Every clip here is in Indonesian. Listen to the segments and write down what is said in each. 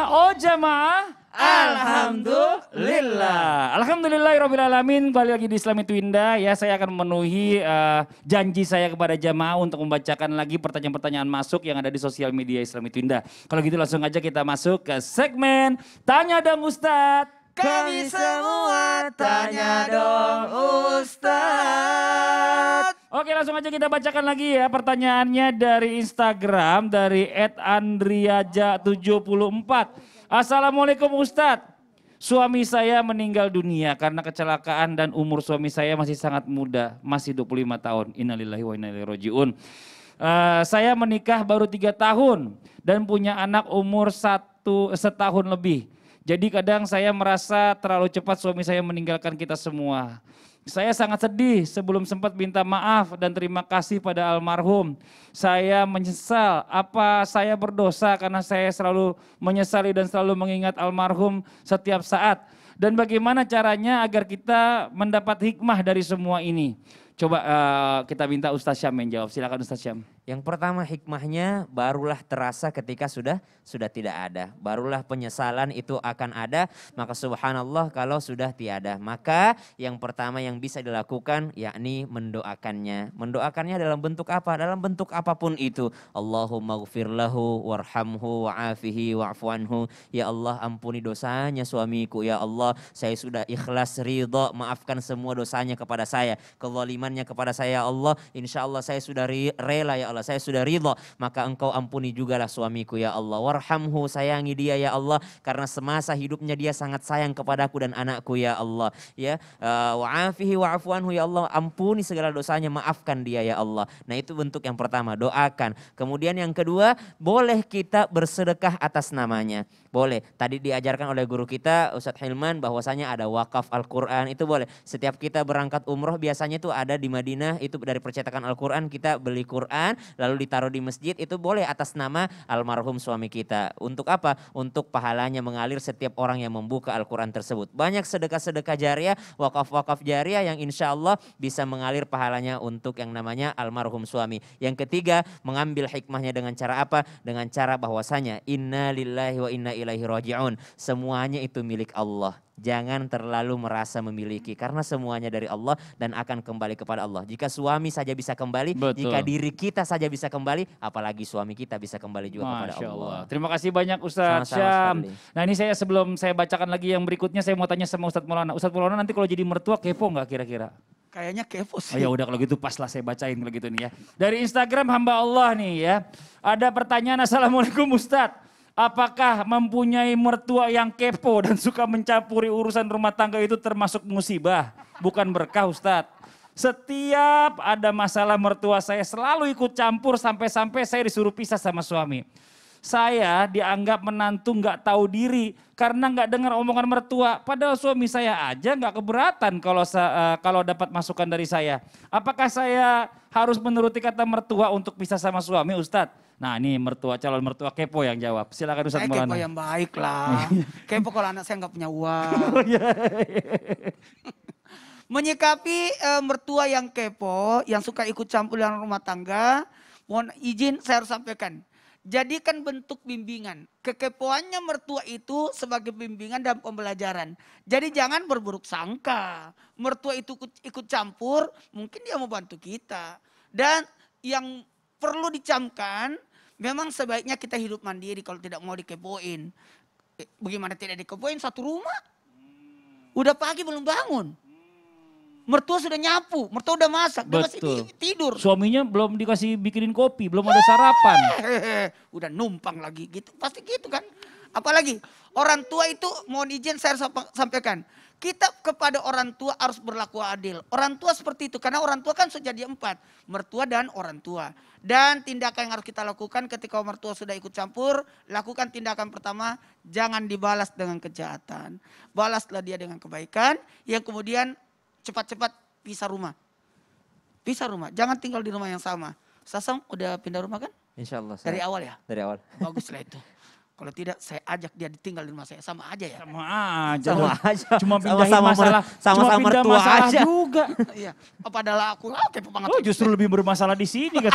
Oh jamaah. Alhamdulillah. Alhamdulillahirrahmanirrahim. Balik lagi di Islam itu Indah ya. Saya akan memenuhi janji saya kepada jamaah untuk membacakan lagi pertanyaan-pertanyaan masuk yang ada di sosial media Islam itu Indah. Kalau gitu langsung aja kita masuk ke segmen Tanya Dong Ustadz. Kami semua tanya dong Ustadz. Oke langsung aja kita bacakan lagi ya pertanyaannya dari Instagram dari @andriaja74. Assalamualaikum Ustadz. Suami saya meninggal dunia karena kecelakaan dan umur suami saya masih sangat muda, masih 25 tahun. Innalillahi wa inna ilaihi rajiun. Saya menikah baru 3 tahun dan punya anak umur setahun lebih. Jadi kadang saya merasa terlalu cepat suami saya meninggalkan kita semua. Saya sangat sedih sebelum sempat minta maaf dan terima kasih pada almarhum. Saya menyesal apa saya berdosa karena saya selalu menyesali dan selalu mengingat almarhum setiap saat. Dan bagaimana caranya agar kita mendapat hikmah dari semua ini? Coba kita minta Ustaz Syam yang jawab. Silakan Ustaz Syam. Yang pertama hikmahnya barulah terasa ketika sudah tidak ada. Barulah penyesalan itu akan ada. Maka subhanallah kalau sudah tiada. Maka yang pertama yang bisa dilakukan yakni mendoakannya. Mendoakannya dalam bentuk apa? Dalam bentuk apapun itu. Allahumma gfir lahu warhamhu wa'afihi wa'fu anhu. Ya Allah ampuni dosanya suamiku. Ya Allah saya sudah ikhlas ridha. Maafkan semua dosanya kepada saya. Kezalimannya kepada saya ya Allah. Insya Allah saya sudah rela ya Allah. Saya sudah ridha, maka engkau ampuni jugalah suamiku ya Allah. Warhamhu, sayangi dia ya Allah, karena semasa hidupnya dia sangat sayang kepadaku dan anakku ya Allah. Ya, wa'afihi wa'fu anhu ya Allah, ampuni segala dosanya, maafkan dia ya Allah. Nah itu bentuk yang pertama, doakan. Kemudian yang kedua, boleh kita bersedekah atas namanya. Boleh, tadi diajarkan oleh guru kita Ustadz Hilman bahwasanya ada wakaf Al-Quran, itu boleh. Setiap kita berangkat umroh biasanya itu ada di Madinah, itu dari percetakan Al-Quran, kita beli Quran, lalu ditaruh di masjid, itu boleh atas nama almarhum suami kita. Untuk apa? Untuk pahalanya mengalir setiap orang yang membuka Al-Quran tersebut. Banyak sedekah-sedekah jariah, wakaf-wakaf jariah yang insya Allah bisa mengalir pahalanya untuk yang namanya almarhum suami. Yang ketiga, mengambil hikmahnya dengan cara apa? Dengan cara bahwasanya inna lillahi wa inna ilaihi raji'un. Semuanya itu milik Allah. Jangan terlalu merasa memiliki karena semuanya dari Allah dan akan kembali kepada Allah. Jika suami saja bisa kembali, Betul. jika diri kita saja bisa kembali, apalagi suami kita bisa kembali juga kepada Allah. Terima kasih banyak Ustadz Syam. Nah ini saya sebelum saya bacakan lagi yang berikutnya saya mau tanya sama Ustadz Maulana. Ustadz Maulana nanti kalau jadi mertua kepo nggak kira-kira? Kayaknya kepo sih. Oh ya udah kalau gitu pas lah saya bacain kalau gitu nih ya. Dari Instagram hamba Allah nih ya. Ada pertanyaan, Assalamualaikum Ustadz. Apakah mempunyai mertua yang kepo dan suka mencampuri urusan rumah tangga itu termasuk musibah? Bukan berkah Ustadz. Setiap ada masalah mertua saya selalu ikut campur sampai-sampai saya disuruh pisah sama suami. Saya dianggap menantu nggak tahu diri karena nggak dengar omongan mertua. Padahal suami saya aja nggak keberatan kalau dapat masukan dari saya. Apakah saya harus menuruti kata mertua untuk pisah sama suami Ustadz? Nah ini calon mertua kepo yang jawab. Silakan Ustadz Maulana. Kepo yang baik lah. Kepo kalau anak saya nggak punya uang. Menyikapi mertua yang kepo, yang suka ikut campur dalam rumah tangga, mohon izin saya harus sampaikan. Jadikan bentuk bimbingan. Kekepoannya mertua itu sebagai bimbingan dan pembelajaran. Jadi jangan berburuk sangka. Mertua itu ikut campur, mungkin dia mau bantu kita. Dan yang perlu dicamkan, memang sebaiknya kita hidup mandiri kalau tidak mau dikepoin. Bagaimana tidak dikepoin satu rumah? Udah pagi belum bangun. Mertua sudah nyapu, mertua udah masak, dia masih tidur. Suaminya belum dikasih bikinin kopi, belum ada sarapan. Udah numpang lagi gitu, pasti gitu kan. Apalagi orang tua itu mohon izin saya sampaikan. Kita kepada orang tua harus berlaku adil. Orang tua seperti itu karena orang tua kan sudah jadi 4. Mertua dan orang tua. Dan tindakan yang harus kita lakukan ketika mertua sudah ikut campur. Lakukan tindakan pertama, jangan dibalas dengan kejahatan. Balaslah dia dengan kebaikan. Yang kemudian cepat-cepat pisah rumah. Pisah rumah, jangan tinggal di rumah yang sama. Sasam udah pindah rumah kan? Insya Allah. Dari awal ya? Dari awal. Baguslah itu. Kalau tidak saya ajak dia ditinggal di rumah saya, sama aja ya. Sama aja. Sama loh. aja. Cuma pindahin Sama-sama masalah. sama-sama Cuma pindah mertua masalah aja. juga. Iya. Padahal aku kepo banget. Oh justru lebih bermasalah di sini kan.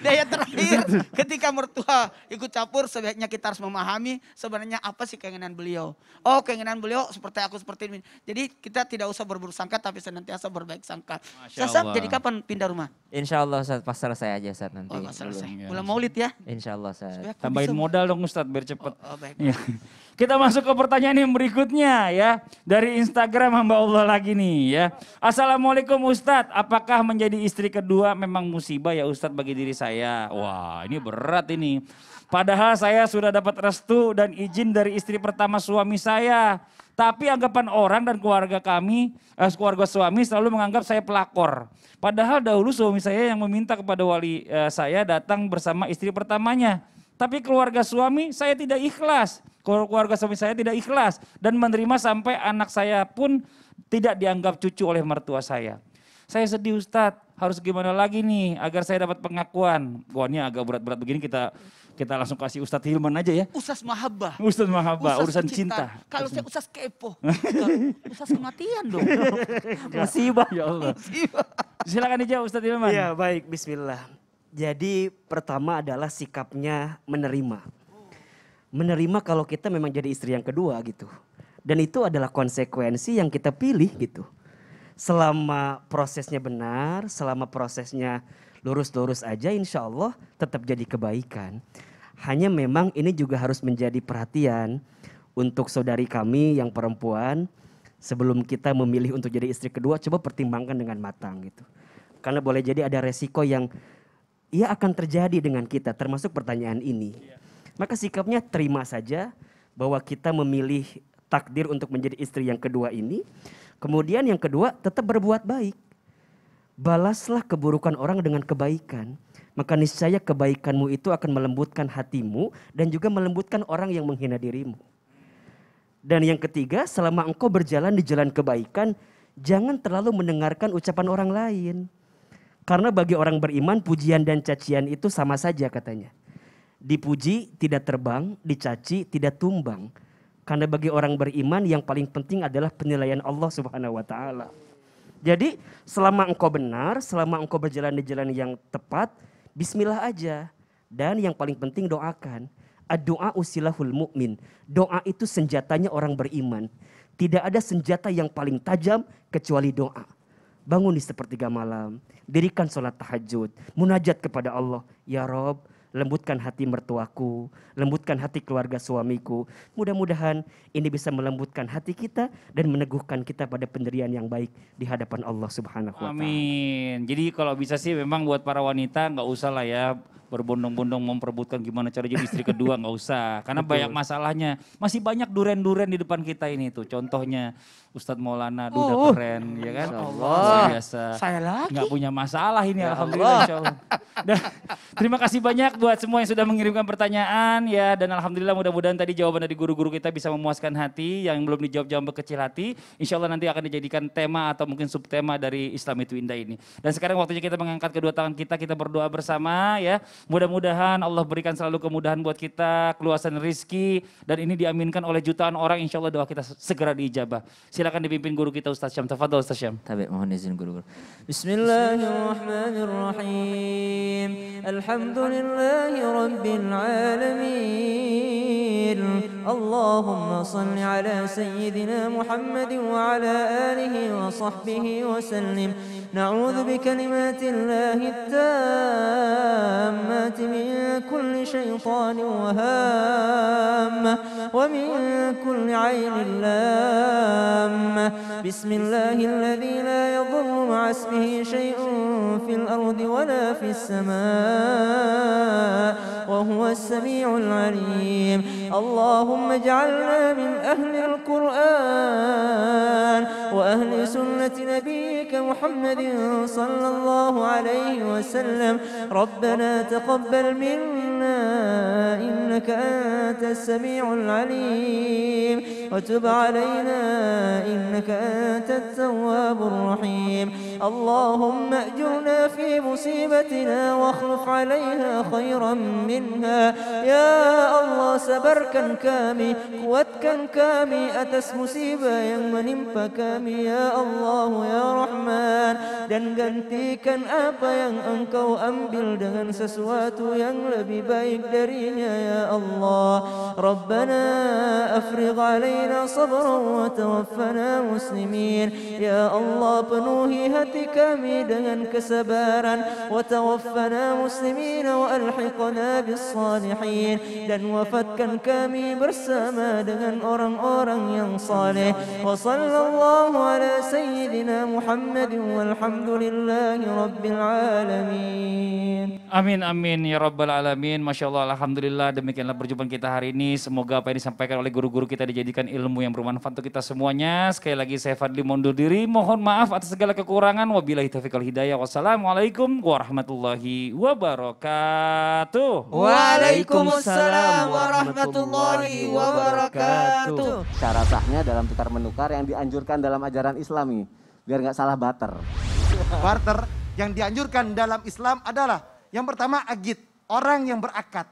Daya terakhir ketika mertua ikut campur, sebaiknya kita harus memahami sebenarnya apa sih keinginan beliau. Oh keinginan beliau seperti aku seperti ini. Jadi kita tidak usah berburuk sangka tapi senantiasa berbaik sangka. Masya Sasab, Allah. jadi kapan pindah rumah? Insya Allah Ustaz, pas selesai aja Ustaz nanti. Oh, selesai. ya. Bulan Maulid ya. Insya Allah Ustaz. Supaya aku Tambahin bisa- modal dong Ustadz biar cepet. Oh, baik. Ya. Kita masuk ke pertanyaan yang berikutnya ya. Dari Instagram hamba Allah lagi nih ya. Assalamualaikum Ustadz, apakah menjadi istri kedua memang musibah ya Ustadz bagi diri saya? Wah ini berat ini. Padahal saya sudah dapat restu dan izin dari istri pertama suami saya. Tapi anggapan orang dan keluarga kami, keluarga suami selalu menganggap saya pelakor. Padahal dahulu suami saya yang meminta kepada wali saya datang bersama istri pertamanya. Tapi keluarga suami saya tidak ikhlas. Keluarga suami saya tidak ikhlas. Dan menerima sampai anak saya pun tidak dianggap cucu oleh mertua saya. Saya sedih Ustadz, harus gimana lagi nih agar saya dapat pengakuan. Wah ini agak berat-berat begini kita langsung kasih Ustadz Hilman aja ya. Usas mahabbah. Ustadz Mahabbah, Usas urusan kecintaan. cinta. Kalau saya usas kepo. Usas kematian dong. Musibah ya Allah. Silakan dijawab Ustadz Hilman. Iya baik, bismillah. Jadi pertama adalah sikapnya menerima. Menerima kalau kita memang jadi istri yang kedua gitu. Dan itu adalah konsekuensi yang kita pilih gitu. Selama prosesnya benar, selama prosesnya lurus-lurus aja insya Allah tetap jadi kebaikan. Hanya memang ini juga harus menjadi perhatian untuk saudari kami yang perempuan. Sebelum kita memilih untuk jadi istri kedua, coba pertimbangkan dengan matang gitu. Karena boleh jadi ada resiko yang ia akan terjadi dengan kita, termasuk pertanyaan ini. Maka sikapnya terima saja bahwa kita memilih takdir untuk menjadi istri yang kedua ini. Kemudian yang kedua, tetap berbuat baik. Balaslah keburukan orang dengan kebaikan. Maka niscaya kebaikanmu itu akan melembutkan hatimu dan juga melembutkan orang yang menghina dirimu. Dan yang ketiga, selama engkau berjalan di jalan kebaikan, jangan terlalu mendengarkan ucapan orang lain. Karena bagi orang beriman, pujian dan cacian itu sama saja katanya. Dipuji tidak terbang, dicaci tidak tumbang. Karena bagi orang beriman yang paling penting adalah penilaian Allah Subhanahu wa taala. Jadi selama engkau benar, selama engkau berjalan di jalan yang tepat, bismillah aja. Dan yang paling penting doakan. Ad-doa usilahul mu'min. Doa itu senjatanya orang beriman. Tidak ada senjata yang paling tajam kecuali doa. Bangun di sepertiga malam, dirikan sholat tahajud, munajat kepada Allah. Ya Rob, lembutkan hati mertuaku, lembutkan hati keluarga suamiku. Mudah-mudahan ini bisa melembutkan hati kita dan meneguhkan kita pada pendirian yang baik di hadapan Allah Subhanahu wa taala. Amin. Jadi kalau bisa sih memang buat para wanita nggak usah lah ya berbondong-bondong memperebutkan gimana cara jadi istri kedua, nggak usah. Karena banyak masalahnya. Masih banyak duren-duren di depan kita ini tuh. Contohnya Ustadz Maulana Duda keren ya kan. Luar biasa. Saya lagi. Nggak punya masalah ini alhamdulillah insya Allah. Dan terima kasih banyak buat semua yang sudah mengirimkan pertanyaan ya. Dan alhamdulillah mudah-mudahan tadi jawaban dari guru-guru kita bisa memuaskan hati. Yang belum dijawab-jawab berkecil hati. Insya Allah nanti akan dijadikan tema atau mungkin subtema dari Islam itu indah ini. Dan sekarang waktunya kita mengangkat kedua tangan kita berdoa bersama ya. Mudah-mudahan Allah berikan selalu kemudahan buat kita, keluasan rizki. Dan ini diaminkan oleh jutaan orang, insya Allah doa kita segera diijabah. Silakan dipimpin guru kita Ustaz Syam. Tafadhol Ustaz Syam. Tabi mohon izin guru-guru. Bismillahirrahmanirrahim. Alhamdulillahi rabbil alamin. Allahumma salli ala sayyidina Muhammad wa ala alihi wa sahbihi wa sallim. نعوذ بكلمات الله التامات من كل شيطان وهامة ومن كل عين لامة بسم الله الذي لا يضر مع اسمه شيء في الأرض ولا في السماء وهو السميع العليم اللهم اجعلنا من أهل القرآن وأهل سنة نبيك محمد صلى الله عليه وسلم ربنا تقبل منا إنك أنت السميع العليم وتب علينا إنك أنت التواب الرحيم اللهم أجرنا في مصيبتنا واخلف عليها خيرا منها Ya Allah, sabarkan kami, kuatkan kami atas musibah yang menimpa kami. Ya Allah, ya Rahman, dan gantikan apa yang Engkau ambil dengan sesuatu yang lebih baik darinya. Ya Allah, Rabbana afrigh alaina sabran wa tawaffana muslimin. Ya Allah, penuhi hati kami dengan kesabaran. Wa tawaffana muslimin wa alhiqna bis salihin, dan wafatkan kami bersama dengan orang-orang yang saleh. Wa sallallahu ala sayyidina Muhammadin walhamdulillahi rabbil alamin. Amin amin ya rabbal alamin. Masya Allah, alhamdulillah, demikianlah perjumpaan kita hari ini. Semoga apa yang disampaikan oleh guru-guru kita dijadikan ilmu yang bermanfaat untuk kita semuanya. Sekali lagi saya Fadli mundur diri, mohon maaf atas segala kekurangan. Wabillahi taufiq wal hidayah. Wassalamualaikum warahmatullahi wabarakatuh. Waalaikumsalam warahmatullahi wabarakatuh. Cara sahnya dalam tukar menukar yang dianjurkan dalam ajaran Islami, biar nggak salah barter. Barter yang dianjurkan dalam Islam adalah yang pertama agit, orang yang berakad.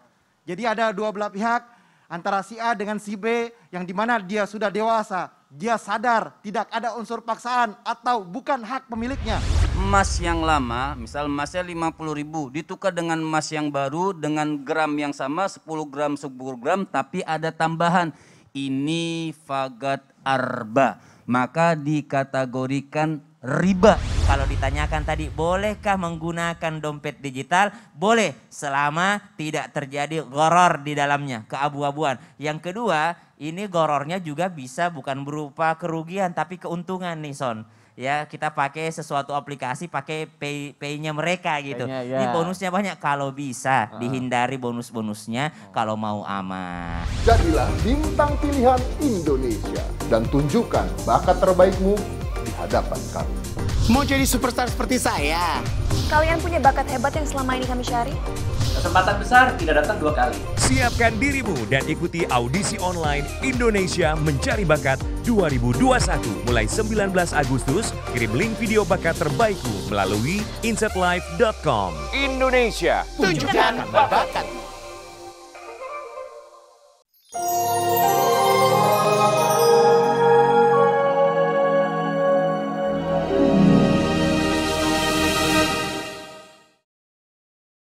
Jadi ada dua belah pihak antara si A dengan si B yang dimana dia sudah dewasa, dia sadar tidak ada unsur paksaan atau bukan hak pemiliknya. Emas yang lama, misal emasnya 50.000, ditukar dengan emas yang baru dengan gram yang sama 10 gram, tapi ada tambahan. Ini fagat arba, maka dikategorikan riba. Kalau ditanyakan tadi, bolehkah menggunakan dompet digital? Boleh, selama tidak terjadi gharar di dalamnya, keabu-abuan. Yang kedua, ini ghararnya juga bisa bukan berupa kerugian, tapi keuntungan nih Son. Ya, kita pakai sesuatu aplikasi, pakai pay-nya mereka gitu. Pay-nya, ya. Ini bonusnya banyak, kalau bisa dihindari bonus-bonusnya kalau mau aman. Jadilah bintang pilihan Indonesia dan tunjukkan bakat terbaikmu di hadapan kami. Mau jadi superstar seperti saya? Kalian punya bakat hebat yang selama ini kami cari? Kesempatan besar tidak datang 2 kali. Siapkan dirimu dan ikuti audisi online Indonesia Mencari Bakat 2021 mulai 19 Agustus. Kirim link video bakat terbaikmu melalui insetlife.com. Indonesia, tunjukkan bakat.